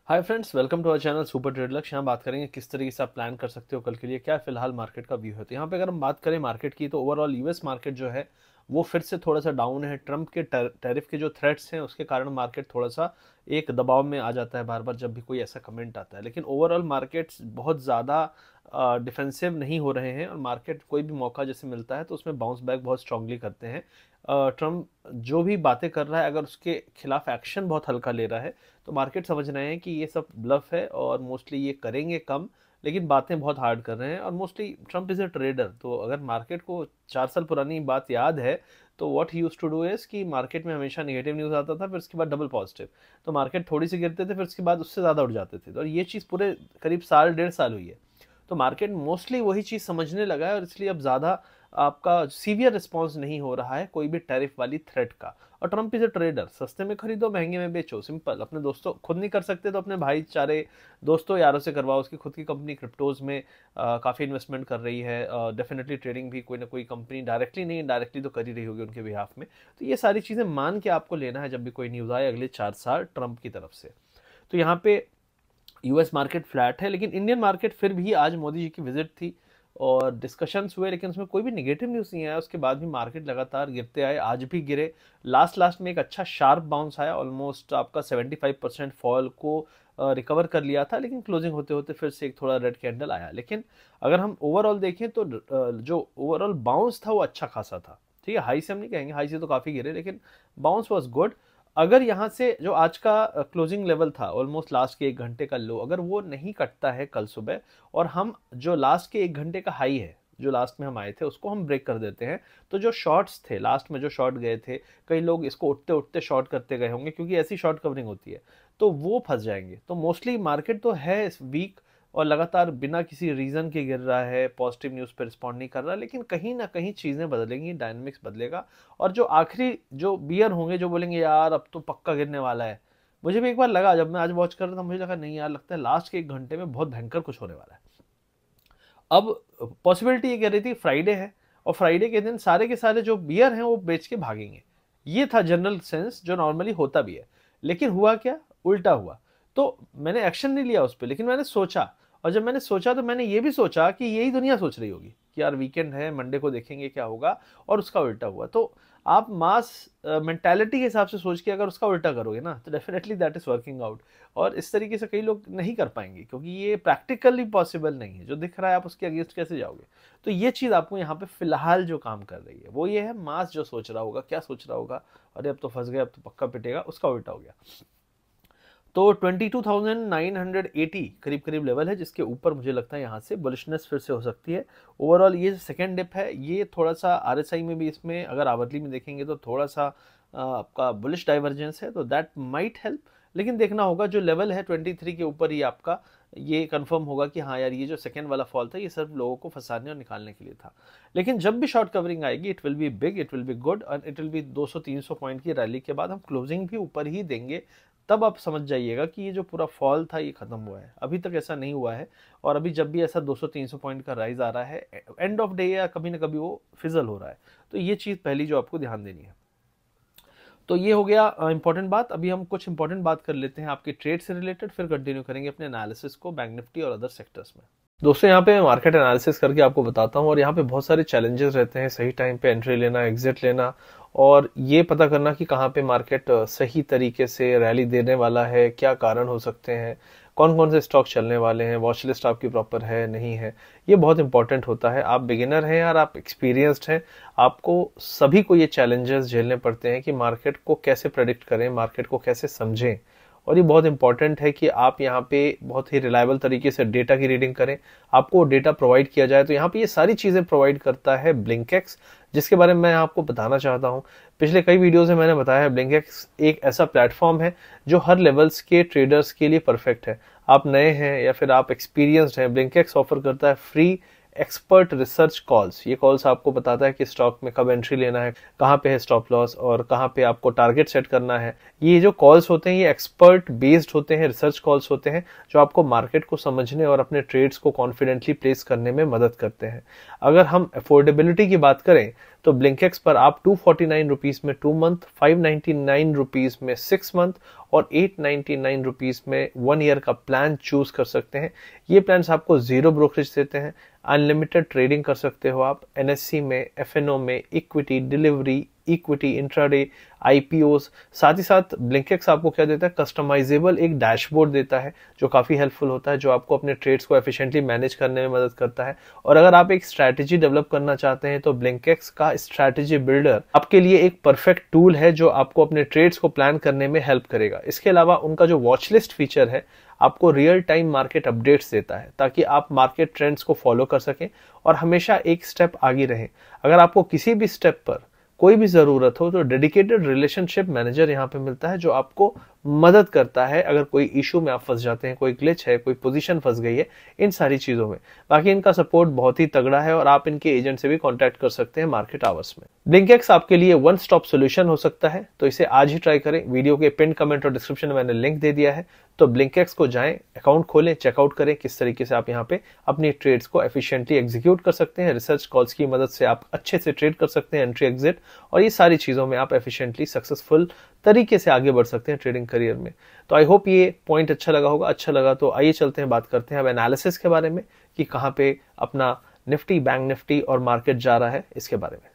Hi friends, welcome to our channel super trade Lakshya. यहाँ बात करेंगे किस तरीके से आप प्लान कर सकते हो कल के लिए, क्या फिलहाल मार्केट का व्यू है। तो यहाँ पे अगर हम बात करें मार्केट की, तो ओवरऑल यूएस मार्केट जो है वो फिर से थोड़ा सा डाउन है। ट्रंप के टैरिफ के जो थ्रेट्स हैं उसके कारण मार्केट थोड़ा सा एक दबाव में आ जाता है बार बार जब भी कोई ऐसा कमेंट आता है। लेकिन ओवरऑल मार्केट्स बहुत ज़्यादा डिफेंसिव नहीं हो रहे हैं और मार्केट कोई भी मौका जैसे मिलता है तो उसमें बाउंस बैक बहुत स्ट्रांगली करते हैं। ट्रम्प जो भी बातें कर रहा है, अगर उसके खिलाफ एक्शन बहुत हल्का ले रहा है तो मार्केट समझ रहे हैं कि ये सब ब्लफ है और मोस्टली ये करेंगे कम, लेकिन बातें बहुत हार्ड कर रहे हैं। और mostly Trump is a trader, तो अगर मार्केट को 4 साल पुरानी बात याद है तो what he used to do is कि मार्केट में हमेशा नेगेटिव न्यूज़ आता था, फिर उसके बाद डबल पॉजिटिव, तो मार्केट थोड़ी सी गिरते थे, फिर उसके बाद उससे ज़्यादा उठ जाते थे। तो ये चीज़ पूरे करीब साल 1.5 साल हुई है। तो मार्केट मोस्टली वही चीज़ समझने लगा है और इसलिए अब ज़्यादा आपका सीवियर रिस्पॉन्स नहीं हो रहा है कोई भी टैरिफ वाली थ्रेट का। और ट्रम्प इज अ ट्रेडर, सस्ते में खरीदो महंगे में बेचो, सिंपल। अपने दोस्तों खुद नहीं कर सकते तो अपने भाईचारे दोस्तों यारों से करवाओ। उसकी खुद की कंपनी क्रिप्टोज में काफ़ी इन्वेस्टमेंट कर रही है। डेफिनेटली ट्रेडिंग भी कोई ना कोई कंपनी डायरेक्टली नहीं डायरेक्टली तो कर ही रही होगी उनके बिहाफ में। तो ये सारी चीज़ें मान के आपको लेना है जब भी कोई न्यूज़ आए अगले 4 साल ट्रम्प की तरफ से। तो यहाँ पे यूएस मार्केट फ्लैट है, लेकिन इंडियन मार्केट फिर भी आज मोदी जी की विजिट थी और डिस्कशंस हुए, लेकिन उसमें कोई भी नेगेटिव न्यूज़ नहीं आया। उसके बाद भी मार्केट लगातार गिरते आए, आज भी गिरे। लास्ट में एक अच्छा शार्प बाउंस आया, ऑलमोस्ट आपका 75% फॉल को रिकवर कर लिया था, लेकिन क्लोजिंग होते होते फिर से एक थोड़ा रेड कैंडल आया। लेकिन अगर हम ओवरऑल देखें तो जो ओवरऑल बाउंस था वो अच्छा खासा था। ठीक है, हाई से हम नहीं कहेंगे, हाई से तो काफ़ी गिरे, लेकिन बाउंस वॉज गुड। अगर यहाँ से जो आज का क्लोजिंग लेवल था, ऑलमोस्ट लास्ट के 1 घंटे का लो, अगर वो नहीं कटता है कल सुबह और हम जो लास्ट के 1 घंटे का हाई है जो लास्ट में हम आए थे उसको हम ब्रेक कर देते हैं, तो जो शॉर्ट्स थे लास्ट में जो शॉर्ट गए थे, कई लोग इसको उठते उठते शॉर्ट करते गए होंगे क्योंकि ऐसी शॉर्ट कवरिंग होती है, तो वो फंस जाएंगे। तो मोस्टली मार्केट तो है वीक और लगातार बिना किसी रीज़न के गिर रहा है, पॉजिटिव न्यूज़ पे रिस्पॉन्ड नहीं कर रहा, लेकिन कहीं ना कहीं चीज़ें बदलेंगी, डायनेमिक्स बदलेगा। और जो आखिरी जो बियर होंगे जो बोलेंगे यार अब तो पक्का गिरने वाला है, मुझे भी एक बार लगा जब मैं आज वॉच कर रहा था, मुझे लगा नहीं यार, लगता है लास्ट के 1 घंटे में बहुत भयंकर कुछ होने वाला है। अब पॉसिबिलिटी ये कह रही थी फ्राइडे है और फ्राइडे के दिन सारे के सारे जो बियर हैं वो बेच के भागेंगे, ये था जनरल सेंस जो नॉर्मली होता भी है। लेकिन हुआ क्या, उल्टा हुआ। तो मैंने एक्शन नहीं लिया उस पर, लेकिन मैंने सोचा, और जब मैंने सोचा तो मैंने ये भी सोचा कि यही दुनिया सोच रही होगी कि यार वीकेंड है, मंडे को देखेंगे क्या होगा, और उसका उल्टा हुआ। तो आप मास मेंटालिटी के हिसाब से सोच के अगर उसका उल्टा करोगे ना तो definitely that is working out. और इस तरीके से कई लोग नहीं कर पाएंगे क्योंकि ये प्रैक्टिकली पॉसिबल नहीं है, जो दिख रहा है आप उसके अगेंस्ट कैसे जाओगे। तो ये चीज़ आपको यहाँ पे फिलहाल जो काम कर रही है वो ये है, मास जो सोच रहा होगा, क्या सोच रहा होगा, अरे अब तो फंस गए, अब तो पक्का पिटेगा, उसका उल्टा हो गया। तो 22,980 करीब करीब लेवल है जिसके ऊपर मुझे लगता है यहाँ से बुलिशनेस फिर से हो सकती है। ओवरऑल ये सेकेंड डिप है, ये थोड़ा सा आरएसआई में भी, इसमें अगर आवरली में देखेंगे तो थोड़ा सा आपका बुलिश डाइवर्जेंस है, तो दैट माइट हेल्प। लेकिन देखना होगा जो लेवल है 23 के ऊपर ही आपका ये कंफर्म होगा कि हाँ यार, ये जो सेकेंड वाला फॉल था ये सिर्फ लोगों को फंसाने और निकालने के लिए था। लेकिन जब भी शॉर्ट कवरिंग आएगी it will be big, it will be good, और इट विल बी 200-300 पॉइंट की रैली के बाद हम क्लोजिंग भी ऊपर ही देंगे। तब आप समझ जाइएगा कि ये जो पूरा फॉल था ये खत्म हुआ है। अभी तक ऐसा नहीं हुआ है, और अभी जब भी ऐसा 200-300 पॉइंट का राइज आ रहा है एंड ऑफ डे या कभी ना कभी वो फिजल हो रहा है। तो ये चीज़ पहली जो आपको ध्यान देनी है। तो ये हो गया इंपॉर्टेंट बात। अभी हम कुछ इंपॉर्टेंट बात कर लेते हैं आपके ट्रेड से रिलेटेड, फिर कंटिन्यू करेंगे अपने एनालिसिस को बैंक निफ्टी और अदर सेक्टर्स में। दोस्तों यहाँ पे मैं मार्केट एनालिसिस करके आपको बताता हूँ, और यहाँ पे बहुत सारे चैलेंजेस रहते हैं, सही टाइम पे एंट्री लेना, एग्जिट लेना, और ये पता करना कि कहाँ पे मार्केट सही तरीके से रैली देने वाला है, क्या कारण हो सकते हैं, कौन कौन से स्टॉक चलने वाले हैं, वॉच लिस्ट आपकी प्रॉपर है नहीं है, ये बहुत इंपॉर्टेंट होता है। आप बिगिनर हैं यार, आप एक्सपीरियंस्ड हैं, आपको सभी को ये चैलेंजेस झेलने पड़ते हैं कि मार्केट को कैसे प्रेडिक्ट करें, मार्केट को कैसे समझें। और ये बहुत इंपॉर्टेंट है कि आप यहाँ पे बहुत ही रिलायबल तरीके से डेटा की रीडिंग करें, आपको डेटा प्रोवाइड किया जाए। तो यहाँ पे ये सारी चीज़ें प्रोवाइड करता है ब्लिंकेक्स, जिसके बारे में मैं आपको बताना चाहता हूँ। पिछले कई वीडियोज़ में मैंने बताया है, ब्लिंकेक्स एक ऐसा प्लेटफॉर्म है जो हर लेवल्स के ट्रेडर्स के लिए परफेक्ट है। आप नए हैं या फिर आप एक्सपीरियंस्ड हैं, ब्लिंकेक्स ऑफर करता है फ्री एक्सपर्ट रिसर्च कॉल्स। ये कॉल्स आपको बताता है कि स्टॉक में कब एंट्री लेना है, कहाँ पे है स्टॉप लॉस, और कहाँ पे आपको टारगेट सेट करना है। ये जो कॉल्स होते हैं ये एक्सपर्ट बेस्ड होते हैं, रिसर्च कॉल्स होते हैं जो आपको मार्केट को समझने और अपने ट्रेड्स को कॉन्फिडेंटली प्लेस करने में मदद करते हैं। अगर हम अफोर्डेबिलिटी की बात करें तो ब्लिंकेक्स पर आप 249 रुपीज़ में 2 मंथ, 599 रुपीज़ में 6 मंथ और 899 रुपीज़ में 1 ईयर का प्लान चूज कर सकते हैं। ये प्लान्स आपको जीरो ब्रोकरेज देते हैं, अनलिमिटेड ट्रेडिंग कर सकते हो आप एनएससी में, एफएनओ में, equity, delivery, equity, intraday, IPOs. साथ ही साथ ब्लिंकेक्स आपको क्या देता है, कस्टमाइजेबल एक डैशबोर्ड देता है जो काफ़ी हेल्पफुल होता है, जो आपको अपने ट्रेड्स को एफिशिएंटली मैनेज करने में मदद करता है। और अगर आप एक स्ट्रैटेजी डेवलप करना चाहते हैं तो ब्लिंकेक्स का स्ट्रैटेजी बिल्डर आपके लिए एक परफेक्ट टूल है जो आपको अपने ट्रेड्स को प्लान करने में हेल्प करेगा। इसके अलावा उनका जो वॉच लिस्ट फीचर है आपको रियल टाइम मार्केट अपडेट्स देता है ताकि आप मार्केट ट्रेंड्स को फॉलो कर सकें और हमेशा एक स्टेप आगे रहें। अगर आपको किसी भी स्टेप पर कोई भी जरूरत हो तो डेडिकेटेड रिलेशनशिप मैनेजर यहाँ पे मिलता है जो आपको मदद करता है अगर कोई इशू में आप फंस जाते हैं, कोई ग्लिच है, कोई पोजीशन फंस गई है, इन सारी चीजों में। बाकी इनका सपोर्ट बहुत ही तगड़ा है और आप इनके एजेंट से भी कांटेक्ट कर सकते हैं मार्केट आवर्स में। ब्लिंकेक्स आपके लिए वन स्टॉप सोल्यूशन हो सकता है, तो इसे आज ही ट्राई करें। वीडियो के पिन कमेंट और डिस्क्रिप्शन में मैंने लिंक दे दिया है, तो ब्लिंकेक्स को जाएं, अकाउंट खोलें, चेकआउट करें किस तरीके से आप यहाँ पे अपनी ट्रेड्स को एफिशिएंटली एग्जीक्यूट कर सकते हैं। रिसर्च कॉल्स की मदद से आप अच्छे से ट्रेड कर सकते हैं, एंट्री एग्जिट, और ये सारी चीजों में आप एफिशिएंटली सक्सेसफुल तरीके से आगे बढ़ सकते हैं ट्रेडिंग करियर में। तो आई होप ये पॉइंट अच्छा लगा होगा। अच्छा लगा तो आइए चलते हैं, बात करते हैं अब एनालिसिस के बारे में कि कहाँ पे अपना निफ्टी, बैंक निफ्टी और मार्केट जा रहा है इसके बारे में।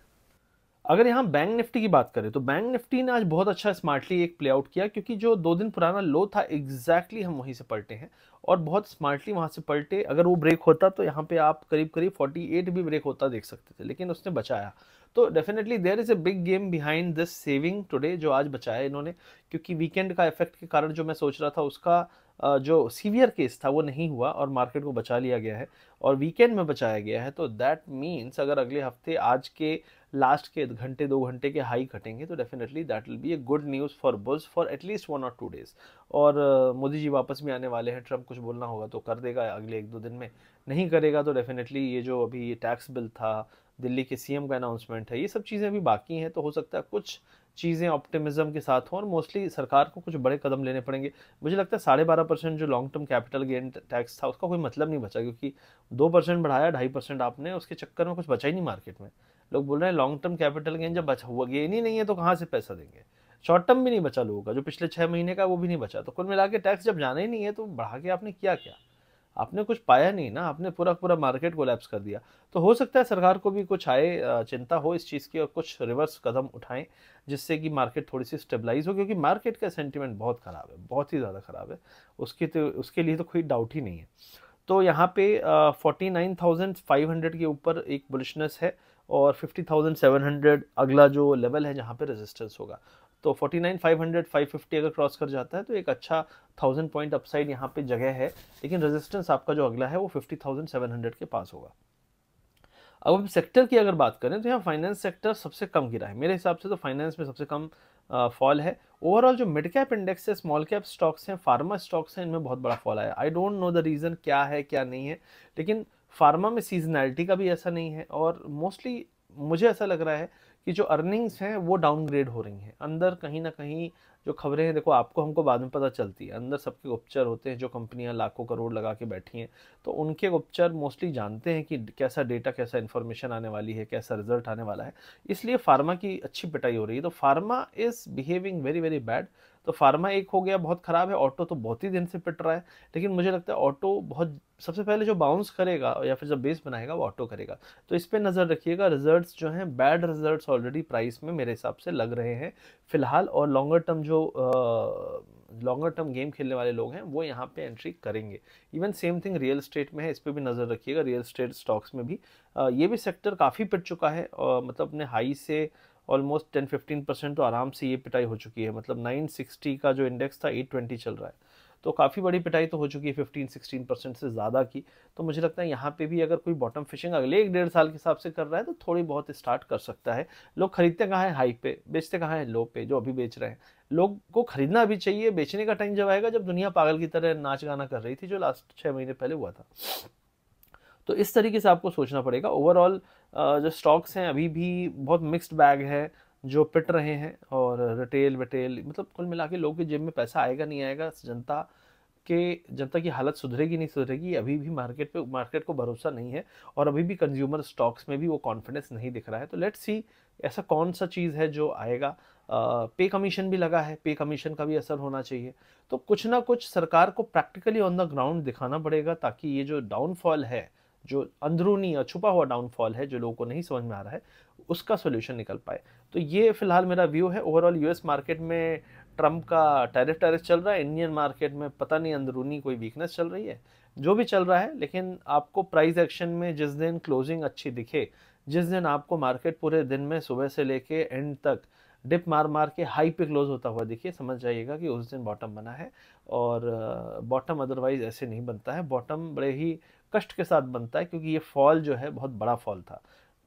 अगर यहाँ बैंक निफ्टी की बात करें तो बैंक निफ्टी ने आज बहुत अच्छा स्मार्टली एक प्ले आउट किया, क्योंकि जो 2 दिन पुराना लो था एग्जैक्टली हम वहीं से पलटे हैं और बहुत स्मार्टली वहां से पलटे। अगर वो ब्रेक होता तो यहाँ पे आप करीब करीब 48 भी ब्रेक होता देख सकते थे, लेकिन उसने बचाया। तो definitely there is a big game behind this saving today, जो आज बचाया इन्होंने, क्योंकि वीकेंड का इफेक्ट के कारण जो मैं सोच रहा था उसका जो सीवियर केस था वो नहीं हुआ और मार्केट को बचा लिया गया है और वीकेंड में बचाया गया है। तो दैट मीन्स अगर अगले हफ्ते आज के लास्ट के घंटे 2 घंटे के हाई कटेंगे तो definitely that will be a good news for bulls for at least 1 और 2 डेज। और मोदी जी वापस भी आने वाले हैं, ट्रम्प कुछ बोलना होगा तो कर देगा अगले 1-2 दिन में, नहीं करेगा तो डेफिनेटली ये जो अभी ये टैक्स बिल था, दिल्ली के सीएम का अनाउंसमेंट है, ये सब चीज़ें अभी बाकी हैं। तो हो सकता है कुछ चीज़ें ऑप्टिमिज्म के साथ हों और मोस्टली सरकार को कुछ बड़े कदम लेने पड़ेंगे। मुझे लगता है 12.5% जो long term capital gain tax था उसका कोई मतलब नहीं बचा, क्योंकि 2% बढ़ाया, 2.5% आपने, उसके चक्कर में कुछ बचा ही नहीं मार्केट में। लोग बोल रहे हैं लॉन्ग टर्म कैपिटल गेन जब बचा हुआ गेन ही नहीं है तो कहाँ से पैसा देंगे। शॉर्ट टर्म भी नहीं बचा लोगों का, जो पिछले 6 महीने का वो भी नहीं बचा। तो कुल मिला के टैक्स जब जाना ही नहीं है तो बढ़ा के आपने किया क्या? आपने कुछ पाया नहीं ना, आपने पूरा पूरा मार्केट कोलैप्स कर दिया। तो हो सकता है सरकार को भी कुछ आए, चिंता हो इस चीज़ की और कुछ रिवर्स कदम उठाएं जिससे कि मार्केट थोड़ी सी स्टेबलाइज हो, क्योंकि मार्केट का सेंटिमेंट बहुत ख़राब है, बहुत ही ज़्यादा ख़राब है। उसके लिए तो कोई डाउट ही नहीं है। तो यहाँ पे 49,500 के ऊपर एक बुलिशनेस है और 50,700 अगला जो लेवल है जहाँ पे रेजिस्टेंस होगा। तो 49,500 550 अगर क्रॉस कर जाता है तो एक अच्छा 1000 पॉइंट अपसाइड यहाँ पे जगह है, लेकिन रेजिस्टेंस आपका जो अगला है वो 50,700 के पास होगा। अब हम सेक्टर की अगर बात करें तो यहाँ फाइनेंस सेक्टर सबसे कम गिरा है मेरे हिसाब से, तो फाइनेंस में सबसे कम फॉल है। ओवरऑल जो मिड कैप इंडेक्स है, स्मॉल कैप स्टॉक्स हैं, फार्मा स्टॉक्स हैं, इनमें बहुत बड़ा फॉल आया। I don't know the reason क्या है क्या नहीं है, लेकिन फार्मा में सीजनैलिटी का भी ऐसा नहीं है और मोस्टली मुझे ऐसा लग रहा है कि जो अर्निंग्स हैं वो डाउनग्रेड हो रही हैं। अंदर कहीं ना कहीं जो खबरें हैं, देखो आपको हमको बाद में पता चलती है, अंदर सबके गुप्तचर होते हैं, जो कंपनियां लाखों करोड़ लगा के बैठी हैं तो उनके गुप्तचर मोस्टली जानते हैं कि कैसा डेटा, कैसा इन्फॉर्मेशन आने वाली है, कैसा रिजल्ट आने वाला है, इसलिए फार्मा की अच्छी पिटाई हो रही है। तो pharma is behaving very very bad. तो फार्मा एक हो गया, बहुत खराब है। ऑटो तो बहुत ही दिन से पिट रहा है, लेकिन मुझे लगता है ऑटो बहुत सबसे पहले जो बाउंस करेगा या फिर जब बेस बनाएगा वो ऑटो करेगा। तो इस पे नज़र रखिएगा। रिजल्ट्स जो हैं, बैड रिजल्ट्स ऑलरेडी प्राइस में मेरे हिसाब से लग रहे हैं फिलहाल, और लॉन्गर टर्म जो लॉन्गर टर्म गेम खेलने वाले लोग हैं वो यहाँ पे एंट्री करेंगे। Even same thing real estate में है, इस पर भी नज़र रखिएगा। रियल एस्टेट स्टॉक्स में भी ये भी सेक्टर काफ़ी पिट चुका है, मतलब अपने हाई से ऑलमोस्ट 10-15% तो आराम से ये पिटाई हो चुकी है। मतलब 960 का जो इंडेक्स था 820 चल रहा है, तो काफ़ी बड़ी पिटाई तो हो चुकी है 15-16% से ज़्यादा की। तो मुझे लगता है यहाँ पे भी अगर कोई बॉटम फिशिंग अगले 1-1.5 साल के हिसाब से कर रहा है तो थोड़ी बहुत स्टार्ट कर सकता है। लोग खरीदते कहाँ हैं हाई पे, बेचते कहाँ हैं लो पे, जो अभी बेच रहे हैं। लोग को खरीदना भी चाहिए, बेचने का टाइम जब आएगा जब दुनिया पागल की तरह नाच गाना कर रही थी, जो लास्ट 6 महीने पहले हुआ था। तो इस तरीके से आपको सोचना पड़ेगा। ओवरऑल जो स्टॉक्स हैं अभी भी बहुत मिक्स्ड बैग है, जो पिट रहे हैं, और रिटेल विटेल मतलब कुल मिला के लोगों की जेब में पैसा आएगा नहीं आएगा, जनता जनता की हालत सुधरेगी नहीं सुधरेगी, अभी भी मार्केट को भरोसा नहीं है, और अभी भी कंज्यूमर स्टॉक्स में भी वो कॉन्फिडेंस नहीं दिख रहा है। तो लेट्स सी ऐसा कौन सा चीज़ है जो आएगा। पे कमीशन भी लगा है, पे कमीशन का भी असर होना चाहिए। तो कुछ ना कुछ सरकार को प्रैक्टिकली ऑन द ग्राउंड दिखाना पड़ेगा, ताकि ये जो डाउनफॉल है, जो अंदरूनी और छुपा हुआ डाउनफॉल है जो लोगों को नहीं समझ में आ रहा है, उसका सोल्यूशन निकल पाए। तो ये फिलहाल मेरा व्यू है। ओवरऑल यूएस मार्केट में ट्रम्प का टैरिफ चल रहा है, इंडियन मार्केट में पता नहीं अंदरूनी कोई वीकनेस चल रही है, जो भी चल रहा है। लेकिन आपको प्राइस एक्शन में जिस दिन क्लोजिंग अच्छी दिखे, जिस दिन आपको मार्केट पूरे दिन में सुबह से लेके एंड तक डिप मार मार के हाई पे क्लोज होता हुआ देखिए, समझ जाइएगा कि उस दिन बॉटम बना है। और बॉटम अदरवाइज ऐसे नहीं बनता है, बॉटम बड़े ही कष्ट के साथ बनता है, क्योंकि ये फॉल जो है बहुत बड़ा फॉल था।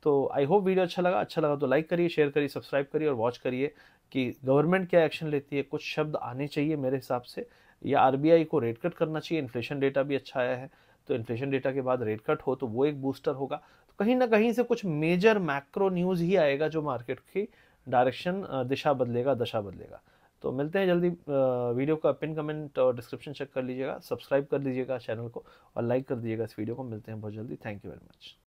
तो आई होप वीडियो अच्छा लगा तो लाइक करिए, शेयर करिए, सब्सक्राइब करिए और वॉच करिए कि गवर्नमेंट क्या एक्शन लेती है। कुछ शब्द आने चाहिए मेरे हिसाब से, या आरबीआई को रेट कट करना चाहिए। इन्फ्लेशन डेटा भी अच्छा आया है, तो इन्फ्लेशन डेटा के बाद रेट कट हो तो वो एक बूस्टर होगा। तो कहीं ना कहीं से कुछ मेजर मैक्रो न्यूज़ ही आएगा जो मार्केट की डायरेक्शन, दिशा बदलेगा, दशा बदलेगा। तो मिलते हैं जल्दी। वीडियो का पिन कमेंट और डिस्क्रिप्शन चेक कर लीजिएगा, सब्सक्राइब कर लीजिएगा चैनल को और लाइक कर दीजिएगा इस वीडियो को। मिलते हैं बहुत जल्दी। Thank you very much.